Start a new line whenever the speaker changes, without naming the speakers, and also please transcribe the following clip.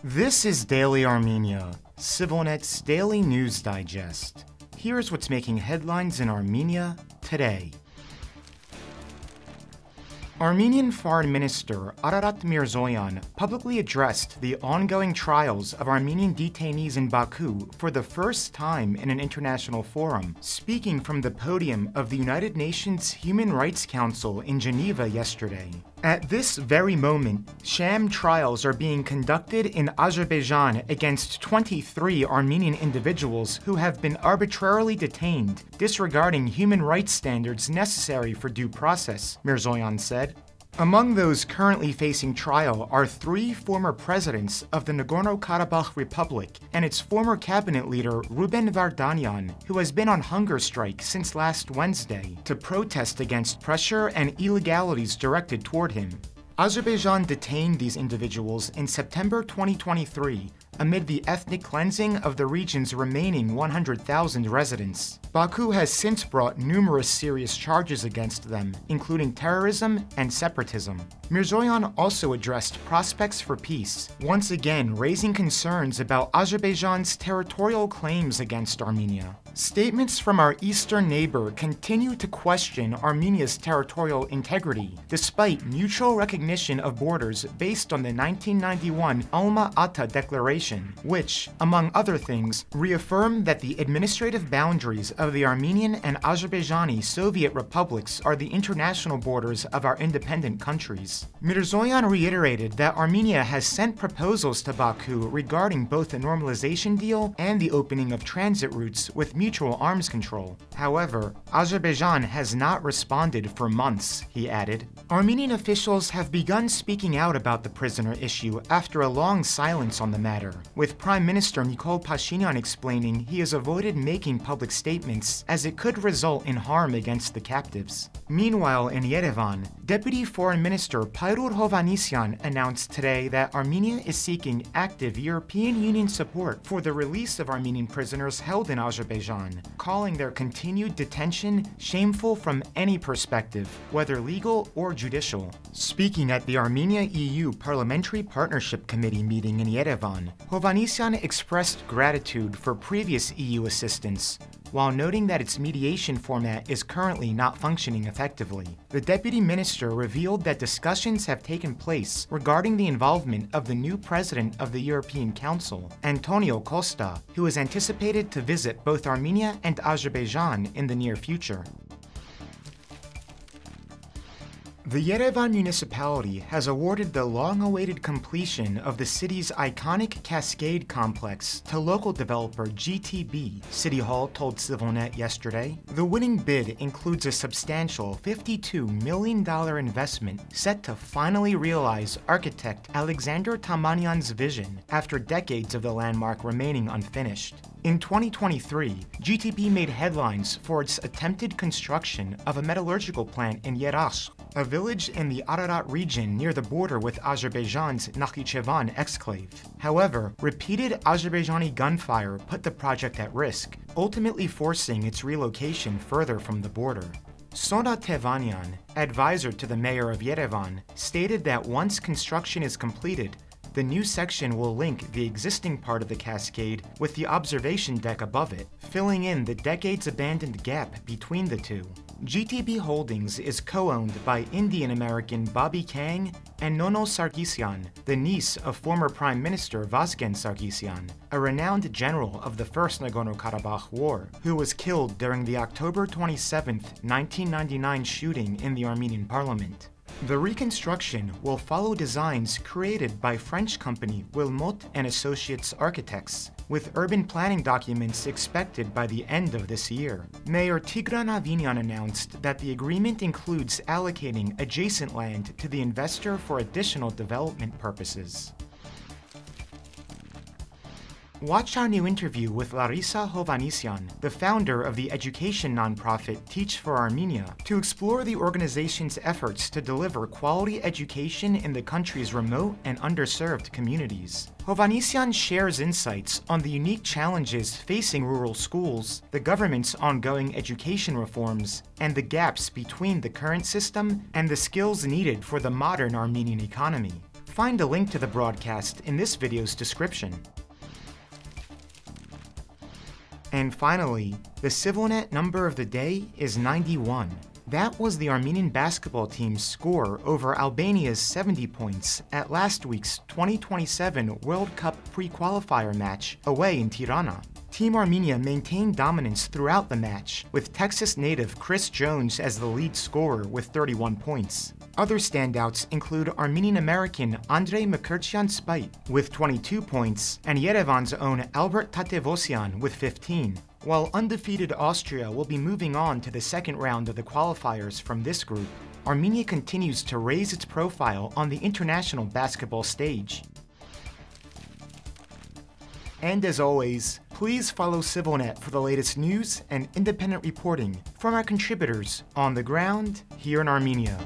This is Daily Armenia, CivilNet's daily news digest. Here's what's making headlines in Armenia today. Armenian Foreign Minister Ararat Mirzoyan publicly addressed the ongoing trials of Armenian detainees in Baku for the first time in an international forum, speaking from the podium of the United Nations Human Rights Council in Geneva yesterday. At this very moment, sham trials are being conducted in Azerbaijan against 23 Armenian individuals who have been arbitrarily detained, disregarding human rights standards necessary for due process, Mirzoyan said. Among those currently facing trial are 3 former presidents of the Nagorno-Karabakh Republic and its former cabinet leader Ruben Vardanyan, who has been on hunger strike since last Wednesday to protest against pressure and illegalities directed toward him. Azerbaijan detained these individuals in September 2023 amid the ethnic cleansing of the region's remaining 100,000 residents. Baku has since brought numerous serious charges against them, including terrorism and separatism. Mirzoyan also addressed prospects for peace, once again raising concerns about Azerbaijan's territorial claims against Armenia. Statements from our eastern neighbor continue to question Armenia's territorial integrity, despite mutual recognition of borders based on the 1991 Alma-Ata Declaration, which, among other things, reaffirmed that the administrative boundaries of the Armenian and Azerbaijani Soviet republics are the international borders of our independent countries. Mirzoyan reiterated that Armenia has sent proposals to Baku regarding both the normalization deal and the opening of transit routes with mutual arms control. However, Azerbaijan has not responded for months, he added. Armenian officials have begun speaking out about the prisoner issue after a long silence on the matter, with Prime Minister Nikol Pashinyan explaining he has avoided making public statements as it could result in harm against the captives. Meanwhile, in Yerevan, Deputy Foreign Minister Payrur Hovanesyan announced today that Armenia is seeking active European Union support for the release of Armenian prisoners held in Azerbaijan, calling their continued detention shameful from any perspective, whether legal or judicial. Speaking at the Armenia-EU Parliamentary Partnership Committee meeting in Yerevan, Hovanesyan expressed gratitude for previous EU assistance, while noting that its mediation format is currently not functioning effectively. The deputy minister revealed that discussions have taken place regarding the involvement of the new president of the European Council, Antonio Costa, who is anticipated to visit both Armenia and Azerbaijan in the near future. The Yerevan municipality has awarded the long-awaited completion of the city's iconic Cascade complex to local developer GTB, City Hall told CivilNet yesterday. The winning bid includes a substantial $52 million investment set to finally realize architect Alexander Tamanyan's vision after decades of the landmark remaining unfinished. In 2023, GTB made headlines for its attempted construction of a metallurgical plant in Yerevan, a village in the Ararat region near the border with Azerbaijan's Nakhichevan exclave. However, repeated Azerbaijani gunfire put the project at risk, ultimately forcing its relocation further from the border. Sona Tevanyan, advisor to the mayor of Yerevan, stated that once construction is completed, the new section will link the existing part of the cascade with the observation deck above it, filling in the decades-abandoned gap between the two. GTB Holdings is co-owned by Indian-American Bobby Kang and Nono Sargsyan, the niece of former Prime Minister Vasgen Sargsyan, a renowned general of the First Nagorno-Karabakh War, who was killed during the October 27, 1999 shooting in the Armenian parliament. The reconstruction will follow designs created by French company Wilmot and Associates Architects, with urban planning documents expected by the end of this year. Mayor Tigran Avinian announced that the agreement includes allocating adjacent land to the investor for additional development purposes. Watch our new interview with Larisa Hovanesyan, the founder of the education nonprofit Teach for Armenia, to explore the organization's efforts to deliver quality education in the country's remote and underserved communities. Hovanesyan shares insights on the unique challenges facing rural schools, the government's ongoing education reforms, and the gaps between the current system and the skills needed for the modern Armenian economy. Find a link to the broadcast in this video's description. And finally, the CivilNet number of the day is 91. That was the Armenian basketball team's score over Albania's 70 points at last week's 2027 World Cup pre-qualifier match away in Tirana. Team Armenia maintained dominance throughout the match, with Texas native Chris Jones as the lead scorer with 31 points. Other standouts include Armenian-American Andrei Mkrtchyan-Spait with 22 points and Yerevan's own Albert Tatevosyan with 15. While undefeated Austria will be moving on to the second round of the qualifiers from this group, Armenia continues to raise its profile on the international basketball stage. And as always, please follow CivilNet for the latest news and independent reporting from our contributors on the ground here in Armenia.